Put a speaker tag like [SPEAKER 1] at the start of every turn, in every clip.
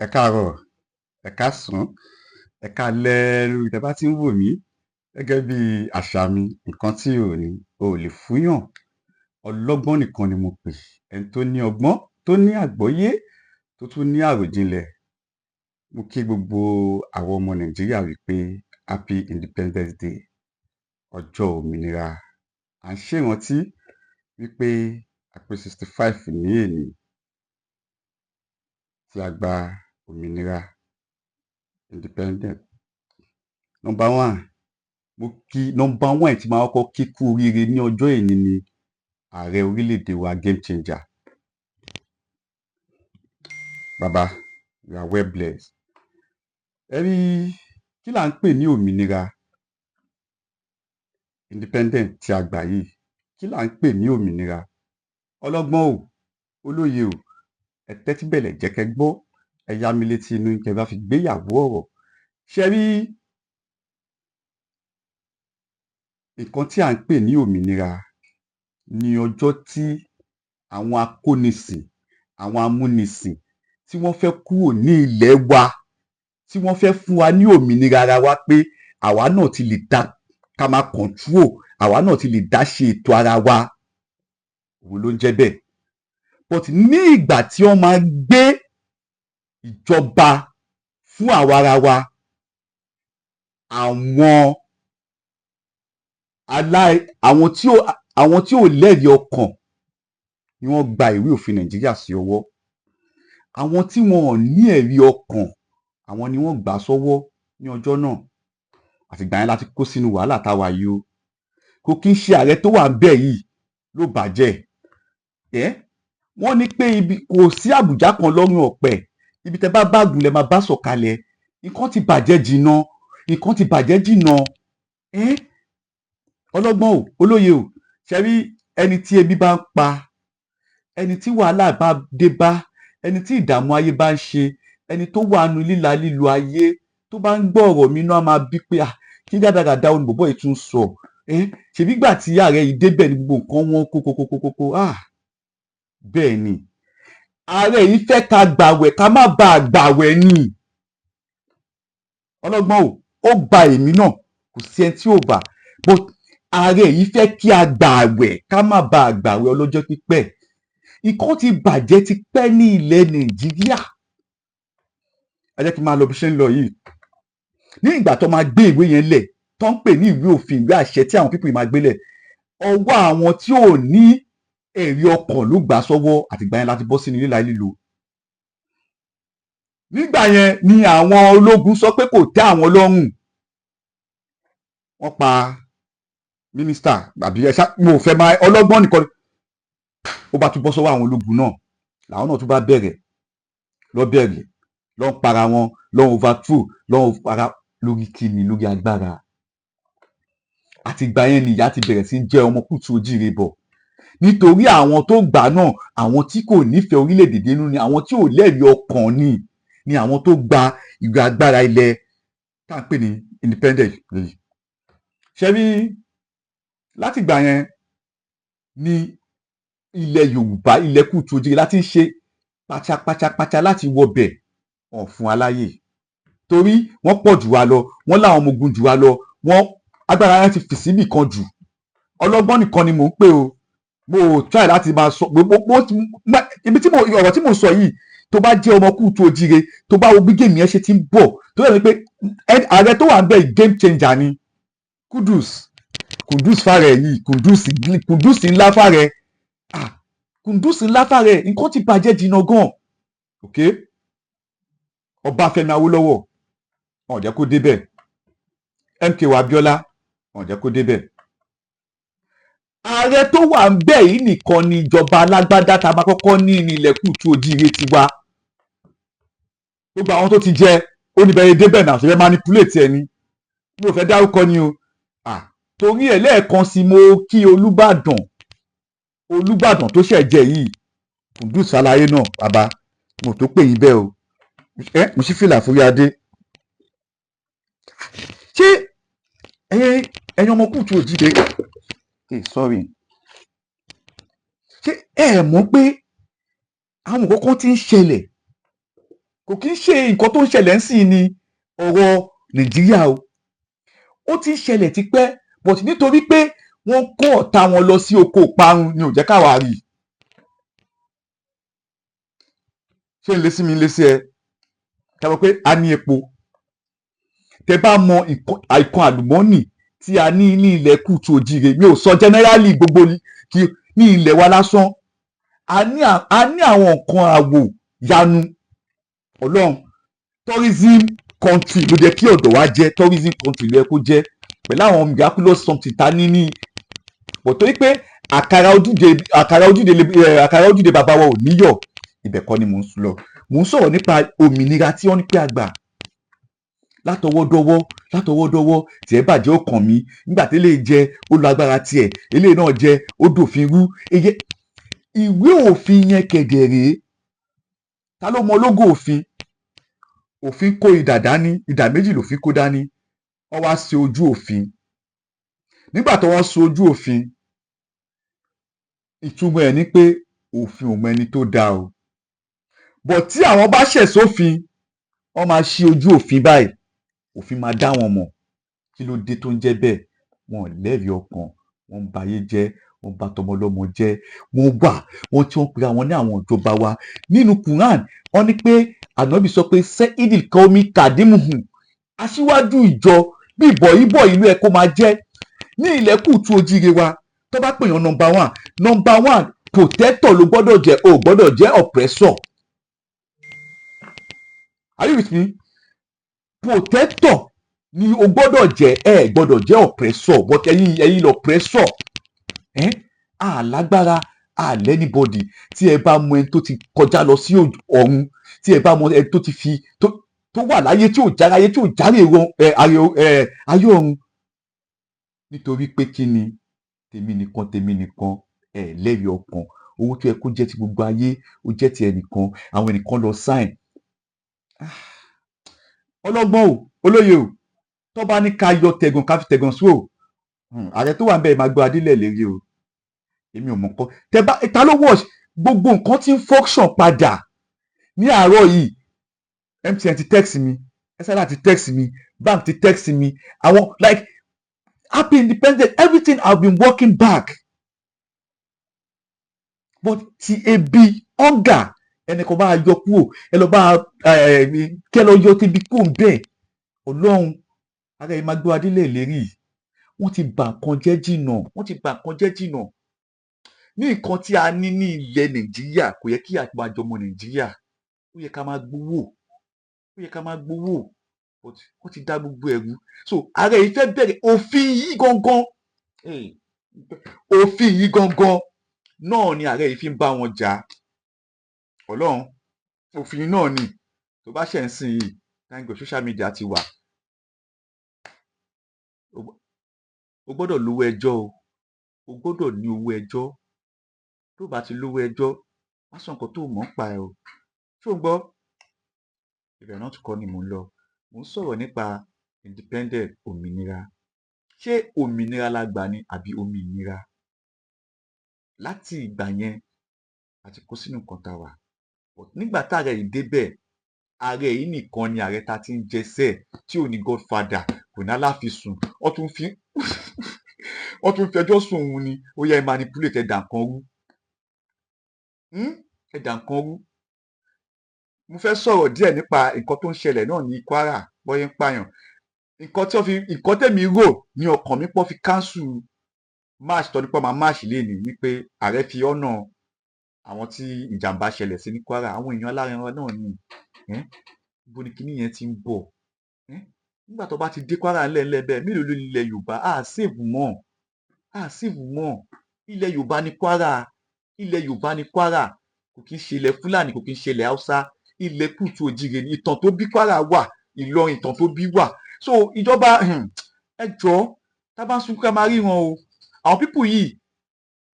[SPEAKER 1] Ẹ káàárọ̀, ẹ káàsán, ẹ káalẹ́ lórí tẹ́ bá ti ń wò mí. Gẹ́gẹ́ bí àṣà mi, nǹkan tí o ò lè fúnyàn, ọlọ́gbọ́n nìkan ni mo pè. Ẹni tó ní ọgbọ́n, tó ní àgbọ́yé, tó tún ní àròjinlẹ̀. Mo kí gbogbo àwọn ọmọ Nàìjíríà wípé Happy Independence Day, ọjọ́ òmìnira. À ń ṣèrántí wípé a pé 65 ní èní tí a gba òmìnira independent. Number one, mo kí number one tí máa kọ́kọ́ kí kú oríire ní ọjọ́ èní ni ààrẹ orílẹ̀-èdè wa game changer. Bàbá, you are well blessed. Ẹ rí kí là ń pè ní òmìnira independent tí a gbà yìí? Kí là ń pè ní òmìnira? Ọlọ́gbọ́n o, olóye o, ẹ tẹ́tí bẹ̀lẹ̀ jẹ́ kẹ́ gbọ́, ẹ yá mi létí inú kẹ́ bá fi gbéyàwó ọ̀rọ̀. Ṣé rí nǹkan tí à ń pè ní òmìnira ní ọjọ́ tí àwọn akónisìn, àwọn amúnisìn tí wọ́n fẹ́ kúrò ní ilẹ̀ wa, tí wọ́n fẹ́ fún wa ní òmìnira ara wa pé àwa náà ti lè dá ká máa control, àwa náà ti lè dá ṣe ètò ara wa. Òun ló ń jẹ́ bẹ́ẹ̀. But ní ìgbà tí wọ́n máa gbé ìjọba fún àwa ara wa, àwọn tí ò lẹ́rìí ọkàn ni wọ́n gba ìwé òfin Nàìjíríà sí ọwọ́. Àwọn tí wọn ò ní ẹ̀rí ọkàn, àwọn ni wọ́n gbà á sọ́wọ́ ní ọjọ́ náà. Àtìgbà yẹn la ti kó sínú wàhálà tá a wà yìí o. Kò kí ń ṣe ààrẹ tó wà ńbẹ̀ yìí ló bàjẹ́. Wọ́n ní pé kò sí àbùjá kan lọ́rùn ọ̀pẹ. Ibi tẹ́ bá bágùn lẹ máa bá sọ̀kalẹ̀. Nǹkan ti bàjẹ́ jìnnà. Nǹkan ti bàjẹ́ jìnnà. Ọlọ́gbọ́n o, olóye o, ṣe rí ẹni tí ebi bá ń pa, ẹni tí wàhálà bá dé bá, ẹni tí ìdààmú ayé bá ń ṣe, ẹni tó wà nínú líla lílo ayé, tó bá ń gbọ́ ọ̀rọ̀ mi náà máa bí pé kí gàdàgàdà òun bọ̀bọ̀ yìí tún sọ. Ṣèbí gbà tí ààrẹ yìí débẹ̀ ní gbogbo nǹkan wọn kókókókókó. Bẹ́ẹ̀ ni, ààrẹ yìí fẹ́ ká gbàwẹ̀ ká má bàa gbàwẹ̀ ni. Ọlọ́gbọ́n o, ó gba èmi náà, kò sí ẹni tí ò bá. But ààrẹ yìí fẹ́ kí a gbàwẹ̀ ká má bàa gbàwẹ̀ ọlọ́jọ́ pípẹ́. Nǹkan ti bàjẹ́ ti pẹ́ ní ilẹ̀ Nàìjíríà. Ẹ jẹ́ kí n máa lọ bí ṣe ń lọ yìí. Ní ìgbà tó máa gbé ìwé yẹn lẹ̀, tó ń pè ní ìwé òfin, ìwé àṣẹ tí àwọn pípì máa gbé lẹ̀, ọwọ́ àwọn tí ò ní ẹ̀rí ọkàn ló gbà sọ́wọ́. Àtìgbà yẹn láti bọ́ sínú líla lílo. Nígbà yẹn ni àwọn ológun sọ pé kò tẹ́ àwọn lọ́rùn. Wọ́n pa mínísítà àbí mo ò fẹ́ máa ọlọ́gbọ́n nìkan. Ó bá tún bọ́ sọ́wọ́ àwọn ológun náà, làwọn náà tún bá bẹ̀rẹ̀ lọ́ ń para wọn, lọ́ ń overthrow, lọ́ ń para lórí kíni, lórí agbára. Àtìgbà yẹn ni ìyà ti bẹ̀rẹ̀ sí jẹ́ ọmọ kùtù ojíire bọ̀. Nítorí àwọn tó gbà náà, àwọn tí kò nífẹ̀ẹ́ orílẹ̀-èdè dénú ni, àwọn tí ò lẹ́rìí ọkàn ni àwọn tó gba ìwé agbára ilẹ̀ tá à ń pè ní independent yìí. Ṣé rí látìgbà yẹn ni ilẹ̀ Yorùbá, ilẹ̀ kùtù ojíire láti ń ṣe pàṣàpàṣàpàṣà láti wọbẹ̀ wọn fún aláyè. Torí wọ́n pọ̀ jù wá lọ, wọ́n láwọn ọmọ ogun jù wá lọ, wọ́n agbára yẹn ti fì síbì kan jù. Ọlọ́gbọ́n nìkan ni mò ń pè o. Mo try láti máa sọ ibi tí ọ̀rọ̀ tí mò ń sọ yìí, tó bá jẹ́ ọmọ kùtù ojíire, tó bá wo bí géèmù yẹn ṣe ti ń bọ̀, tó yẹ pé ààrẹ tó wà ń bẹ̀ game changer ni. Kùndùs fàrẹ̀ yìí, Kùndùs ńlá fàrẹ̀. Kùndùs ńlá fàrẹ̀, nǹkan ti bàjẹ́ jìnnà gan. Ọbáfẹ́mi Awólọ́wọ̀, wọn ò jẹ́ kó débẹ̀. MKO Abíọ́lá, wọn ò jẹ́ kó débẹ̀. Ààrẹ tó wà ń bẹ̀ yìí nìkan ni ìjọba alágbádá tá a máa kọ́kọ́ ní ilẹ̀ kùtù ojíire tiwa. Gbogbo àwọn tó ti jẹ oníbẹ̀rẹ̀ débẹ̀ náà ṣe fẹ́ manipulate ẹni. Mi ò fẹ́ dárúkọ ni o. Torí ẹ̀ lẹ́ẹ̀kan sí mo kí Olúbàdàn tó ṣẹ̀ jẹ yìí, Kùndùs Aláyé náà, bàbá mo tó pè yín bẹ́ẹ̀ o. Mo sì fìlà fúri adé. Ṣé ẹ̀yin ọmọ kùtù ojíire, sorry, ṣé ẹ mọ̀ pé àwọn nǹkan kan ti ń ṣẹlẹ̀ kò kí ń ṣe nǹkan tó ń ṣẹlẹ̀ ń sìn ní ọ̀rọ̀ Nàìjíríà o, ó ti ń ṣẹlẹ̀ tipẹ́ but nítorí pé wọ́n kó ọ̀tá wọn lọ sí oko ìparun ni ò jẹ́ káwa rí i. ṣé ń lé sí mi ń lé sí ẹ ká mọ̀ pé a ní epo, tẹ bá mọ nǹkan àlùmọ́ọ́nì tí a ní ní ilẹ̀ Kútù Òjìrè, mi ò sọ generally gbogbo ní ilẹ̀ wa lásán, a ní àwọn nǹkan àwò yanu Ọlọ́run. Tourism country ló jẹ́ kí ọ̀dọ̀ wa jẹ́, tourism country ló yẹ kó jẹ́ pẹ̀lú àwọn miraculous something ta ní bọ̀ torí pé àkàrà ojúde bàbá wa ò níyọ̀, ibẹ̀ kọ́ ni mò ń lọ. Mò ń sọ̀rọ̀ nípa òmìnira tí wọ́n ní pé a gbà látọwọ́dọ́wọ́ tí ẹ bàjẹ́ ó kàn mí, nígbà tí eléyìí jẹ ó lọ agbára tiẹ̀, eléyìí náà jẹ ó dòfin rú. Ìwé òfin yẹn kẹ̀dẹ̀ rèé, ta ló mọ lógò òfin? Òfin kó idà dání, idà méjì lòfin kó dání, wọ́n wá ṣe ojú òfin. Nígbà tó wọ́n ṣe ojú òfin, ìtumọ̀ ẹ̀ ni pé òfin ò mọ ẹni tó dá o, bọ̀ tí àwọn bá ṣẹ̀ sófin wọ́n máa ṣí ojú òfin báyìí, òfin máa dá wọn mọ̀. Kí ló dé tó ń jẹ́ bẹ́ẹ̀? Wọn ò lẹ́rìí ọkàn, wọ́n ń bayé jẹ́, wọ́n ń ba tọmọlọ́mọ jẹ́, wọ́n tí wọ́n pera wọn ní àwọn ìjọba wa. Nínú Quran wọ́n ní pé Ànábì sọ pé Sayyidil Qaumi Kadimuhum, aṣíwájú ìjọ bí ìbọ̀ ìlú ẹ̀ kó máa jẹ́. Ní ilẹ̀ Kútù Òjìrè wa tó bá pèèyàn number one protector ló gbọ́dọ̀ jẹ́, o gbọ́dọ̀ jẹ́ oppressor. Are you with me? Protector ni o gbọ́dọ̀ jẹ́, ẹ gbọ́dọ̀ jẹ́ oppressor, but ẹ̀yin oppressor. Àlágbára àlẹ́nibọ̀dì tí ẹ bá mọ ẹni tó ti kọjá lọ sí ọ̀run, tí ẹ bá mọ ẹni tó ti fi tó wà láyé tí ò járáyé tí ò járe ayé ọ̀run. Nítorí pé kí ni tèmi nìkan lẹ́rìí ọkàn, owó tó yẹ kó jẹ́ ti gbogbo ayé ó jẹ́ ti ẹnìkan, àwọn ẹnìkan lọ sign. Ọlọ́gbọ́n o, olóye o, tó bá ní ká yọ tẹ̀gàn ká fi tẹ̀gàn sí o, ààrẹ tó wà ń bẹ̀ máa gbọ́ adílẹ̀ lérí o, èmi ò mọ̀ nǹkan ta ló wọ̀ gbogbo nǹkan tí ń function padà. Ní àárọ̀ yìí MTN ti text mi, SIDA ti text mi, bank ti text mi, àwọn like happy independent, everything have been working back, but ti ebi hunger ẹnìkan bá yọ kúrò, ẹ lọ bá kẹ lọ yọ tẹbi kúrò ń bẹ̀. Ọlọ́run ara ẹ máa gbọ́ adílẹ̀ lérí, wọ́n ti bà nǹkan jẹ́ jìnnà, ní nǹkan tí a ní ní ilẹ̀ Nàìjíríà kò yẹ kí àgbàjọ ọmọ Nàìjíríà, ó yẹ ká máa gbowó, but wọ́n ti dá gbogbo ẹ̀rú. So ààrẹ yìí fẹ́ bẹ̀rẹ̀ òfin yìí gangan náà ni ààrẹ yìí fi ń bá wọn jà. Ọlọ́run, òfin náà ni tó bá ṣẹ̀ ń sìn yìí, thank God social media ti wà, o gbọ́dọ̀ lówó ẹjọ́ o gbọ́dọ̀ ní owó ẹjọ́, tó bá ti lówó ẹjọ́ má sọ nǹkan tó mọ̀ ń pa ẹ̀ o. ṣó ń gbọ́? Ibẹ̀ náà tún kọ́ ni mò ń lọ, mò ń sọ̀rọ̀ nípa independent, òmìnira. Ṣé òmìnira la gbà ni àbí òmìnira? Láti ìgbà yẹn a ti kó sínú nǹkan tá a wà, nígbà tá ààrẹ yìí débẹ̀, ààrẹ yìí nìkan ni ààrẹ ta ti ń jẹsẹ̀ tí ò ní godfather, kò ní aláfisùn, wọ́n tún fi ẹjọ́ sùn òun ni, ó yẹ manipulate ẹ̀dà nǹkan rú. Mo fẹ́ sọ̀rọ̀ díẹ̀ nípa nǹkan tó ń ṣẹlẹ̀ náà ní Kwara bọ́yé ń pààyàn. Nǹkan tẹ̀mí rò ní ọkàn mi pọ̀ fi cancel march tọ́ni pọ́ máa march lénìí wípé ààrẹ fi ọ̀nà àwọn tí ìjàmbá ṣẹlẹ̀ sí ní Kwara, àwọn èèyàn alárinrin náà ni ibo ni kinní yẹn ti ń bọ̀. Nígbà tó bá ti dé Kwara ńlẹ̀ bẹ́ẹ̀, mélòó ló ilẹ̀ Yorùbá save mọ́. Ilẹ̀ Yorùbá ni Kwara, kò kí ń ṣe ilẹ̀ Fúlàní, kò kí ń ṣe ilẹ̀ Haúsá, ilẹ̀ Kútù Òjìrè ni. Ìtàn tó bí Kwara wà, Ìlọrin ìtàn tó bí wà. So ìjọba ẹ jọ̀ọ́ tá a bá ń sunkún ká máa ríran o. Àwọn pípù yìí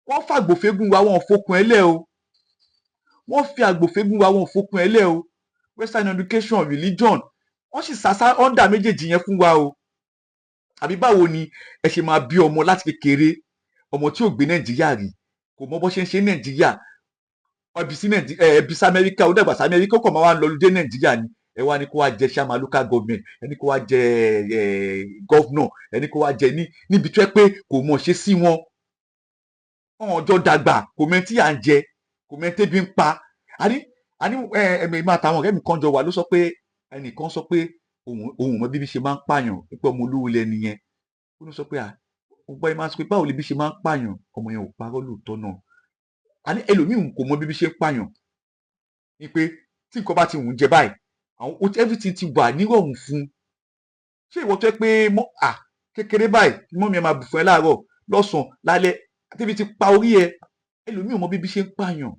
[SPEAKER 1] wọ́n fàgbòfégún wa, wọn ò fokùn ẹ̀ lẹ̀ o. Wọ́n fi àgbòfégún wa, wọn ò fokùn ẹ̀ lẹ̀ o. Western education, religion, wọ́n sì sàṣà under méjèèjì yẹn fún wa o. Àbí báwo ni ẹ ṣe máa bí ọmọ láti kékeré, ọmọ tí ò gbé Nàìjíríà rí, kò mọ bó ṣe ń ṣe Nàìjíríà, ẹbí sí ẹbí sí Amẹ́ríkà, ó dàgbà sí Amẹ́ríkà, ó kàn máa wá lọ dé Nàìjíríà ni. Ẹ wá ní kó wá jẹ chairman local government, ẹni kó wá jẹ governor, ẹni kó wá jẹ níbi tó yẹ pé kò mọ̀ ṣe sí wọn. Wọn ọjọ́ dàgbà, kò mẹ́ tí à ń jẹ, kò mẹ́ tẹ́bi ń pa. àní ẹ̀mí máa tàwọn ọ̀rẹ́ mi kan jọ wà ló sọ pé ẹnìkan sọ pé òun mọ bíbí ṣe máa ń pààyàn, pé ọmọ olówó lẹni yẹn. Ó ló sọ pé ọgbà ẹ máa sọ pé báwo lè bí ṣe máa ń pààyàn, ọmọ yẹn ò parọ́ lóòótọ́ náà. Àní ẹlòmíì kò mọ bíbí ṣe ń pààyàn, ni pé tí nǹkan bá ti wù ú jẹ báyìí, everything ti wà nírọ̀rùn fún. Ṣé ìwọ tó yẹ pé kékeré báyìí mọ́mí ẹ máa bù fún ẹ láàárọ̀, lọ́sàn-án, lálẹ́, àtẹ́bí ti pa orí ẹ. Ẹlòmíì ò mọ bíbí ṣe ń pààyàn.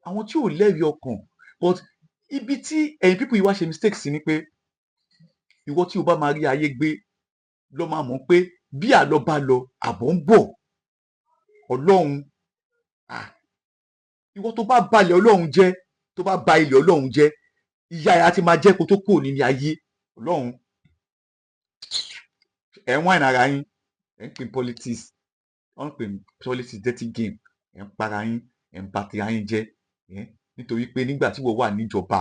[SPEAKER 1] Àwọn tí ò lẹ́rìí ọkàn. But ibi tí ẹ̀yin pípù yìí wá ṣe mistake sí ni pé ìwọ tí o bá máa rí ayé gbé lọ máa mọ̀ pé bí àlọ́ bá lọ àbọ̀ ń bọ̀. Ọlọ́run ìwọ tó bá balẹ̀ Ọlọ́run jẹ́, tó bá ba ilẹ̀ Ọlọ́run jẹ́, ìyá ẹ̀ á ti máa jẹ́ kó tó kúrò nínú ayé. Ọlọ́run ẹ̀ ń wáìnì ara yín, ẹ̀ ń pè politics, wọ́n ń pè politics dirty game, ẹ̀ ń para yín, ẹ̀ ń bà tira yín jẹ́, nítorí pé nígbà tí wọ́n wà níjọba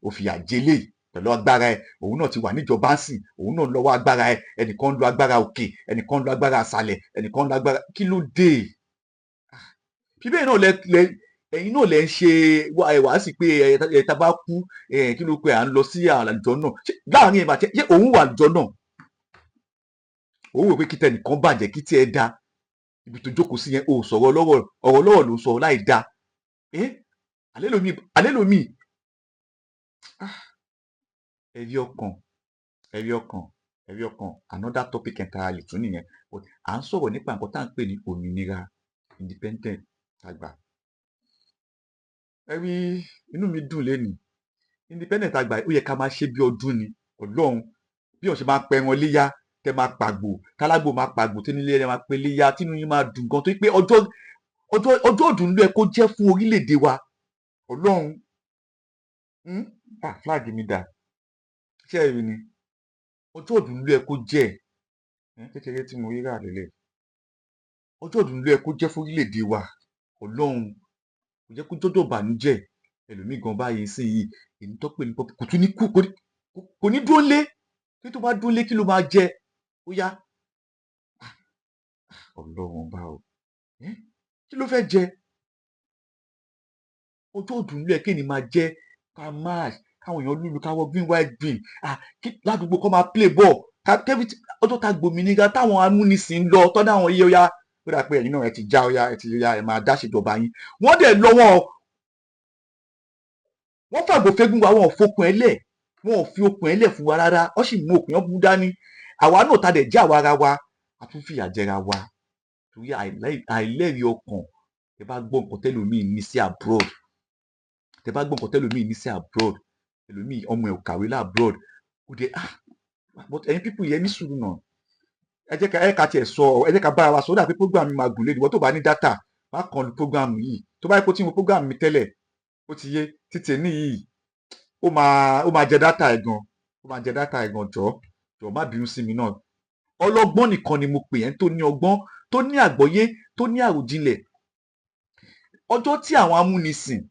[SPEAKER 1] ó fìyà jẹ eléyìí pẹ̀lú agbára ẹ̀, òun náà ti wà níjọba sìn, òun náà lọ́wọ́ agbára ẹ̀, ẹnìkan ń lo agbára òkè, ẹnìkan ń lo agbára àsàlẹ̀, ẹnìkan ń lo agbára, kí ló dé? Bíbélì náà ẹ̀yin náà lẹ ń ṣe wàásì pé tá bá kú kí ló pé à ń lọ sí àlùjọ náà. Láàrin ìbàjẹ́ ṣé òun wà àlùjọ náà? Òun wò pé kí tẹnìkan bàjẹ́ kí tí ẹ da, ibi tó jókòó sí yẹn ò sọ̀rọ̀ ọ̀rọ̀ lọ́wọ́ ló sọ láì da. Àlẹ́ lómi ẹ̀rí ọkàn another topic entirely tún nìyẹn. But à ń sọ̀rọ̀ nípa nǹkan tá à ń pè ní òmìnira, independent àgbà. Ẹ̀rí inú mi dùn lénìí, independent àgbà ó yẹ ká máa ṣe bí ọdún ni. Ọlọ́run bí wọ́n ṣe máa pẹran léyà, tẹ máa pàgbò, kálágbò máa pàgbò, tí nílé ẹ máa pe léyà, tínú yín máa dùn gan, tó pé ọjọ́ ọdún ló yẹ kó jẹ́ fún orílẹ̀-èdè wa. Ọlọ́run flag mi dà, ṣé ẹ rí ni? Ọjọ́ ọdún ló yẹ kó jẹ́ kékeré tí mo rí rà lélẹ̀. Ọjọ́ ọdún ló yẹ kó jẹ́ fún orílẹ̀-èdè wa. Ọlọ́run kò jẹ́ kó jọ́jọ́ ìbànújẹ́. Ẹlòmíì gan báyìí sí yìí èyí tó pè ní kò tún ní kú, kò ní dúró lé, kí tó bá dúró lé kí ló máa jẹ? Ó yá Ọlọ́run bá o kí ló fẹ́ jẹ? Ọjọ́ ọdún ló yẹ kí ni máa jẹ, ká máa káwọn èèyàn lùlù, káwọ green white green, ládùúgbò kọ́ máa play ball, ọjọ́ tá gbòmìnira táwọn amúnisìn ń lọ tọ́dá àwọn iye ọya ó dà pé ẹ̀yin náà ẹ ti já ọya ẹ máa dá ṣèjọba yín. Wọ́n dẹ̀ lọ wọ́n fàgbò fẹ́gùn wa, wọn ò fokùn ẹ̀ lẹ̀, wọn ò fi okùn ẹ̀ lẹ̀ fún wa rárá, wọ́n sì mú okùn yẹn bú dání. Àwa náà ta dẹ̀ já àwa ara wa, a tún fìyà jẹra wa torí àìlẹ́rìí ọkàn. Tẹ bá gbọ́ nǹkan tẹ́lòmíì ní sí abroad, ẹlòmíì ọmọ ẹ̀ ò kàwé abroad, ó dé but ẹ̀yin pípù yẹn ní sùúrù náà. Ẹ jẹ́ ká tiẹ̀ sọ, ẹ jẹ́ ká bára wa sọ, ó dà pé program mi máa gùn lé ìwọ tó bá ní data má kàn lu program yìí. Tó bá yẹ kó tí mo program mi tẹ́lẹ̀, ó ti yé títẹ̀ níyì, ó máa jẹ data ẹ̀ gan, jọ̀ọ́ má bínú sí mi náà. Ọlọ́gbọ́n nìkan ni mo pè ẹ́, tó ní ọgbọ́n, tó ní àgbọ́yé, tó ní àròjinlẹ̀. Ọjọ́ tí àwọn amúnisìn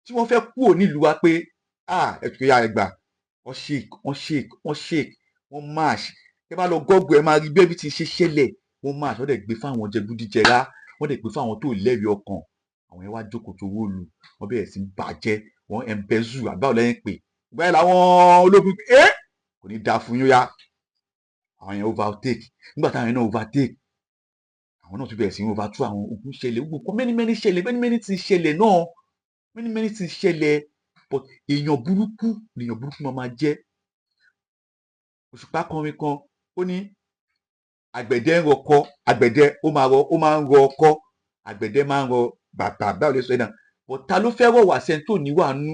[SPEAKER 1] tí wọ́n fẹ́ kúrò nílùú wa pé ẹ̀tùkẹ́yà ẹgbà wọ́n march. Ẹ bá lọ gọ́gù ẹ máa rí bí ẹbí ti ṣe ṣẹlẹ̀. Wọ́n march, wọ́n dẹ̀ gbé fáwọn jẹgúdújẹrá, wọ́n dẹ̀ gbé fáwọn tó lẹ́rìí ọkàn. Àwọn yẹn wá jókòó tó wó lu, wọ́n bẹ̀rẹ̀ sí bàjẹ́, wọ́n ẹ̀ńbẹ́zù àbáwọ̀ lẹ́yìn pé bẹ́ẹ̀ làwọn ológun kò ní dáa fún yín yá. Àwọn yẹn overtake, nígbà táwọn yẹn náà overtake, àwọn náà tún bẹ̀rẹ̀ sí overthrow, àwọn ogun ṣẹlẹ̀, ogun many ṣẹlẹ̀, ti ṣẹlẹ̀ náà, many ti ṣẹlẹ̀. But èèyàn burúkú máa jẹ́. Òṣùpá kọrin kan, ó ní àgbẹ̀dẹ ń rọkọ́, àgbẹ̀dẹ ó máa ń rọ ọkọ́, àgbẹ̀dẹ máa ń rọ bàbà, báwo lè sọ ẹ̀ náà. But ta ló fẹ́ rọ̀ wá sẹ́ni tó níwà nú?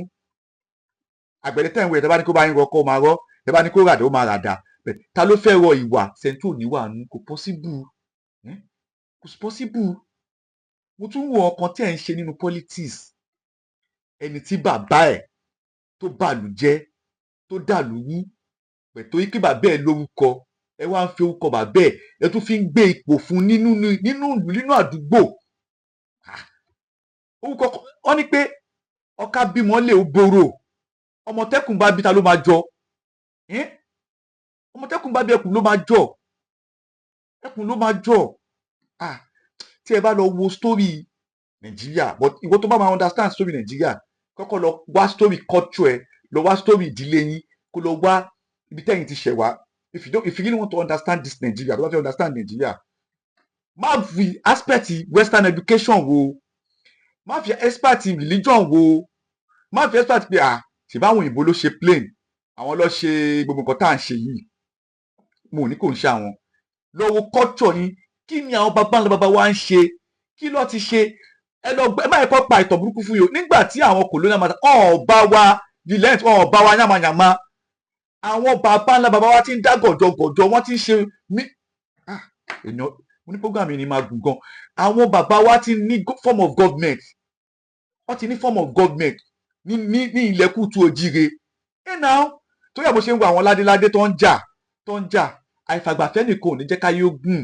[SPEAKER 1] Àgbẹ̀dẹ tẹ̀ ń wẹ̀, tẹ́ bá ní kó bá yín rọkọ́ ó máa rọ́, tẹ́ bá ní kó ràdà ó máa ràdà. Ta ló fẹ́ rọ ìwà sẹ́ni tó níwà nú? Kò possible. Mo tún wo ọkàn tí ẹ̀ ń ṣe nínú politics. Ẹni tí bàbá ẹ̀ tó bàlù jẹ́, tó dàlú wú, pẹ̀tọ́ yí kí bàbá ẹ̀ lórúkọ, ẹ wá ń fi orúkọ bàbá ẹ̀, ẹ tún fi ń gbé ipò fún nínú ìlú, nínú àdúgbò. orúkọ wọn ní pé ọká bímọ lè ó borò ọmọ tẹkùn bá bí ta ló máa jọ ọmọ tẹkùn bá bí ẹkùn ló máa jọ ẹkùn ló máa jọ tí ẹ bá lọ wo story nàìjíríà but ìwọ tó bá máa understand story nàìjíríà kọ́kọ́ lọ wá story culture ẹ lọ wá story ìdílé yín kó lọ wá ibi tẹ́yìn ti ṣẹ̀ wá if you really want to understand this Nigeria tó bá fẹ́ understand Nigeria má fi aspect western education wo má fi aspect religion wo má fi aspect pé ṣèbá àwọn òyìnbó ló ṣe plane àwọn ló ṣe gbogbo nǹkan tá à ń ṣe yìí mo ò ní kò ń ṣe àwọn lọ wo culture yín kí ni àwọn baba ńlá baba wa ń ṣe kí ló ti ṣe ẹ lọ gbẹ má yẹ kó pa ìtàn burúkú fún yìí o nígbà tí àwọn colonial master ọba wa violent ọba wa yamayama àwọn baba ńlá baba wa ti ń dá gọjọgọjọ wọn ti ń ṣe èèyàn mo ní program yìí ni máa gùn gan àwọn baba wa ti ní form of government wọn ti ní form of government ní ilẹ̀ Kútù Òjìrè náà tó yẹ bó ṣe ń wo àwọn ládéládé tó ń jà àìfàgbàfẹ́ nìkan ò ní jẹ́ káyé ogun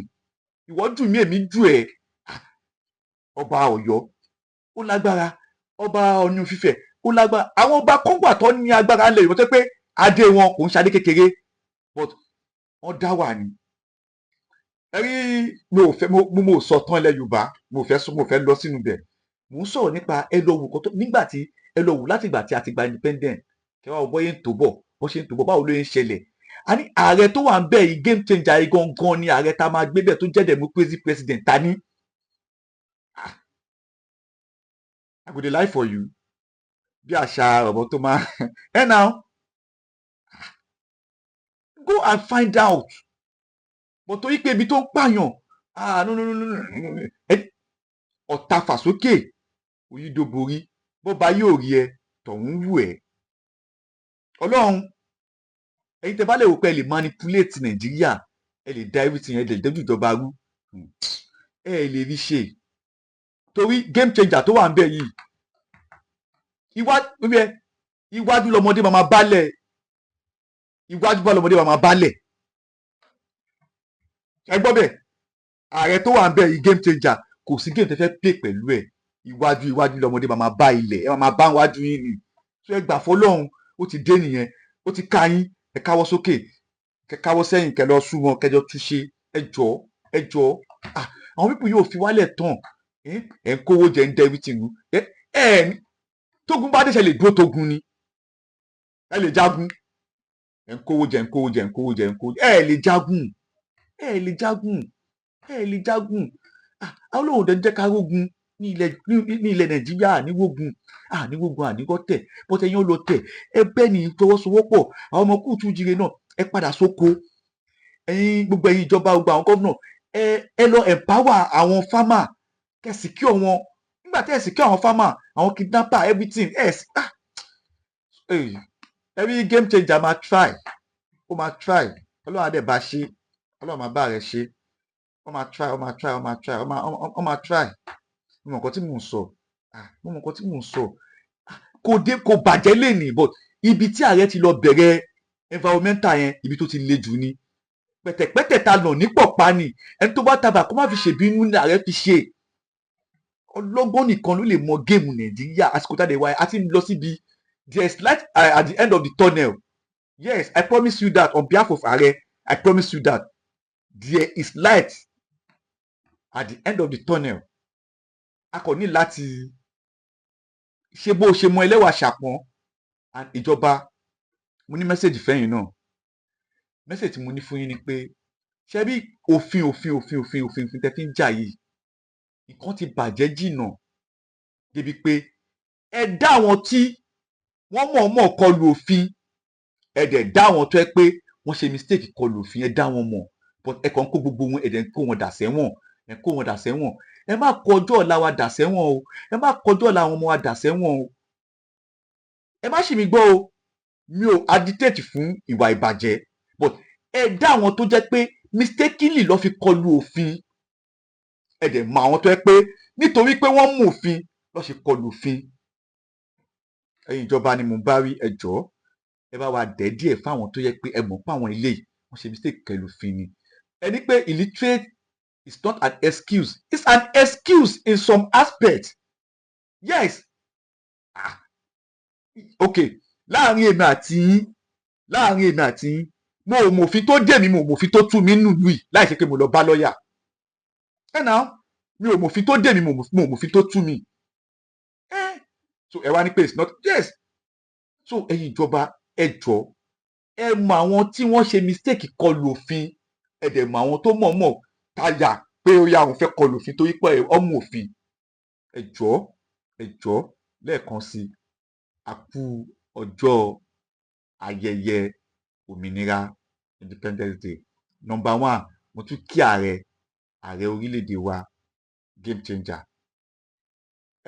[SPEAKER 1] ìwọ jù mí èmi jù ẹ́ ọba Ọ̀yọ́ ó lágbára ọba Ọ̀yún fífẹ̀ ó lágbára àwọn ọba kọ́ńgbà tó ní agbára ńlẹ̀ Yorùbá tó pé adé wọn kò ń ṣadé kékeré but wọ́n dá wà ní. ẹ rí mo sọ tán ilẹ̀ Yorùbá mo fẹ́ lọ sínú bẹ̀ mo ń sọ̀rọ̀ nípa ẹlọ́wù nígbà tí ẹlọ́wù láti ìgbà tí a ti gba independent kẹwàá bọ́yé ń tó bọ̀ bó ṣe ń tó bọ̀ báwo ló ń ṣẹlẹ̀ a ní ààrẹ tó wà ń bẹ̀ yìí game changer yìí gangan ni ààrẹ tá a máa gbé bẹ̀ tó jẹ́ democracy president ta ní. I go dey lie for you bí àṣà ọ̀bọ tó máa now go and find out but torí pé ibi tó ń pààyàn no ọ̀tá fàsókè òyìnbó bó ba yóò rí ẹ tọ̀hún wù ẹ́ ọlọ́run ẹ̀yin tẹ́ bá lè wò pé ẹ lè manipulate nàìjíríà ẹ lè da everything ẹ lè dẹ́jú ìjọba rú ẹ lè rí ṣe torí game changer tó wà ń bẹ yìí iwájú lọmọdé máa bálẹ̀ iwájú bá lọmọdé máa bálẹ̀ ẹ gbọ́ bẹ́ẹ̀ ààrẹ tó wà ń bẹ yìí game changer kò sí game tẹ́ fẹ́ play pẹ̀lú ẹ̀ iwájú lọmọdé máa bá ilẹ̀ ẹ máa bá wájú yín ni tó ẹ gbà fọlọ́run ó ti dé nìyẹn ó ti ká yín ẹ káwọ́ sókè kẹ káwọ́ sẹ́yìn kẹ lọ sún wọn kẹjọ túnṣe ẹ jọ̀ọ́ àwọn pípọ̀ yóò fi wálẹ̀ tán ẹ ń kówó jẹ ń dẹ everything tógun bá dé ṣe lè dúró tógun ni ẹ lè jagun ẹ ń kówó jẹ ẹ lè jagun àwọn olóhùn dẹ jẹ́ ká rógun ní ilẹ̀ nàìjíríà níwógun àníkọ́tẹ̀ bọ́tẹ̀ yẹn ó lọ tẹ̀ ẹ bẹ́ẹ̀ ni ìfọwọ́sowọ́pọ̀ àwọn ọmọ Kútù Òjìrè náà ẹ padà sóko gbogbo ẹ̀yin ìjọba gbogbo àwọn gọ́vnà ẹ lọ empower àwọn farmer kẹ́ secure wọn nígbà tẹ́ ẹ secure àwọn farmer àwọn kidnapper everything every game changer máa try ọlọ́run á dẹ̀ bá ṣe ọlọ́run máa bá rẹ̀ ṣe ó máa try mo mọ nǹkan tí mò ń sọ kò bàjẹ́ lénìí but ibi tí ààrẹ ti lọ bẹ̀rẹ̀ environmental yẹn ibi tó ti le jù ni pẹ̀tẹ̀pẹ̀tẹ̀ ta nà ní pọ̀pá ni ẹni tó bá tabà kó má fi ṣèbínú ní ààrẹ fi ṣe ọlọ́gbọ́n nìkan ló lè mọ géèmù nàìjíríà àsìkò tá a lè wáyé àti lọ síbi there is light at the end of the tunnel yes I promise you that on behalf of ààrẹ I promise you that there is light at the end of the tunnel a kò ní láti ṣe bó ṣe mọ ẹlẹ́wà ṣàpọ́n ìjọba mo ní mẹ́sẹ̀gì fẹ́yìn náà mẹ́sẹ̀gì tí mo ní fún yín ni pé ṣé bí òfin tẹ́ fi ń jà yìí nǹkan ti bàjẹ́ jìnnà débi pé ẹ dá àwọn tí wọ́n mọ̀ọ́mọ̀ kọlu òfin ẹ dẹ̀ dá àwọn tó ẹ pé wọ́n ṣe mistake kọlu òfin ẹ dá wọn mọ̀ but ẹ kàn ń kó gbogbo wọn ẹ dẹ̀ ń kó wọn dà sẹ́wọ̀n ẹ má kọjọ́ ọ̀la wa dà sẹ́wọ̀n o ẹ má kọjọ́ ọ̀la àwọn ọmọ wa dà sẹ́wọ̀n o ẹ má ṣì mí gbọ́ o mi ò agitate fún ìwà ìbàjẹ́ but ẹ dá àwọn tó jẹ́ pé mistakenly lọ́ fi kọlu òfin ẹ dẹ̀ mọ àwọn tó jẹ́ pé nítorí pé wọ́n mú òfin lọ́ ṣe kọlu òfin ẹ̀yin ìjọba ni mo bá rí ẹ jọ̀ọ́ ẹ bá wa dẹ̀ díẹ̀ fáwọn tó yẹ pé ẹ mọ̀ pé àwọn ilé yìí wọ́n ṣe mistake kẹlu òfin ni ẹni pé illiterate is not an excuse it's an excuse in some aspects yes ah ok láàrin èmi àti yín mo ò mòfin tó dè mí mo ò mòfin tó tú mi nílùú yìí láì ṣe pé mo lọ bá lọ́ọ̀yà ẹ náà mi ò mòfin tó dè mí mo ò mòfin tó tú mi so ẹ wá ní pé it's not yes so ẹ̀yin ìjọba ẹ jọ̀ọ́ ẹ mọ àwọn tí wọ́n ṣe mistake kọlù òfin ẹ dẹ̀ mọ àwọn tó mọ̀ọ́mọ̀ táyà pé ó yá àwọn fẹ́ kọlù òfin torí pé ọmọ òfin ẹ jọ̀ọ́ lẹ́ẹ̀kan sí a kú ọjọ́ ayẹyẹ òmìnira Independence Day number one mo tún kí ààrẹ orílẹ̀-èdè wa game changer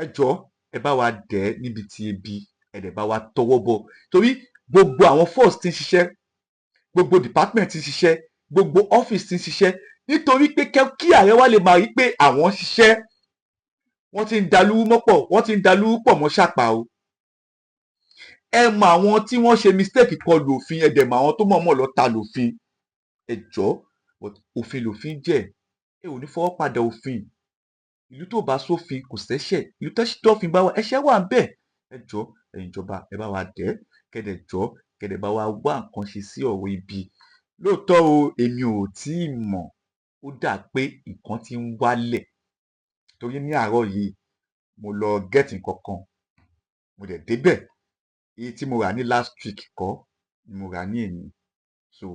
[SPEAKER 1] ẹ jọ̀ọ́ ẹ bá wa dẹ̀ ẹ́ níbi tí ebi ẹ dẹ̀ bá wa tọwọ́ bọ̀ torí gbogbo àwọn force tí ń ṣiṣẹ́ gbogbo department tí ń ṣiṣẹ́ gbogbo office tí ń ṣiṣẹ́ nítorí pé kí ààrẹ wa lè máa rí pé àwọn ń ṣiṣẹ́ wọ́n ti ń dalúrú pọ̀ mọ́ ṣàpà o ẹ mọ àwọn tí wọ́n ṣe mistake kọlù òfin ẹ dẹ̀ mọ àwọn tó mọ̀ọ́mọ̀ lọ ta lòfin ẹ jọ̀ọ́ òfin lòfin jẹ́ ẹ ò ní fọwọ́ padà òfin ìlú tó bá sófin kò sẹ́ṣẹ̀ ìlú tọ́fin bá wà ẹ̀ṣẹ̀ wà ń bẹ̀ ẹ jọ̀ọ́ ẹ̀yin ìjọba ẹ bá wa dẹ̀ kẹ́dẹ̀ jọ̀ọ́ kẹ́dẹ̀ bá wa wá nǹkan ṣe sí ọ̀rọ̀ ibi lóòótọ́ o èmi ò tí ì mọ̀ ó dà pé nǹkan ti ń wálẹ̀ torí ní àárọ̀ yìí mo lọ gẹ́ẹ̀tì nǹkan kan mo dẹ̀ débẹ̀ èyí tí mo rà ní last week kọ́ ni mo rà ní èní so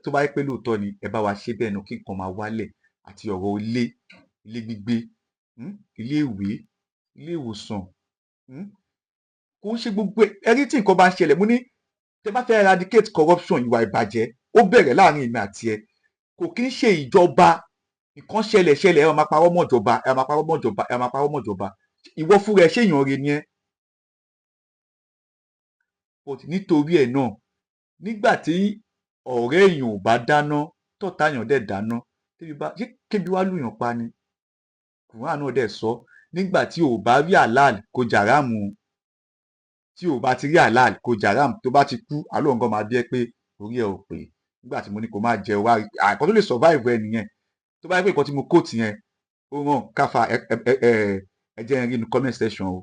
[SPEAKER 1] tó bá yẹ pé lóòótọ́ ni ẹ bá wa ṣe bẹ́ẹ̀ náà kí nǹkan máa wálẹ̀ àti ọ̀rọ̀ ilé gbígbé ilé ìwé ilé ìwòsàn kò ń ṣe gbogbo ẹrí tí nǹkan bá ń ṣẹlẹ̀ mo ní tẹ bá fẹ́ eradicate corruption ìwà ìbàjẹ́ ó bẹ̀rẹ̀ láàrin èmi àti ẹ kò kí ń ṣe ìjọba nǹkan ṣẹlẹ̀ ẹ máa parọ́ mọ́ ìjọba ìwọ fúnra ẹ ṣèyàn rẹ ni ẹ nítorí ẹ náà nígbà tí ọ̀rẹ́ èèyàn ò bá dáná tọ̀tá èèyàn dẹ̀ dáná kébi wá lùyàn pa ni kùrán náà dẹ̀ sọ nígbà tí ò bá rí halal kó jàrámù tí ò bá ti rí halal kó jàrámù tó bá ti kú alóǹgàn máa bí ẹ pé orí ẹ ò pé nígbà tí mo ní kó má jẹ wá àìkọ́ tó lè survive ẹ nìyẹn tó bá yẹ pé nǹkan tí mo kóòtù yẹn ó ràn káfa ẹ jẹ́ ẹ rí inú comment section o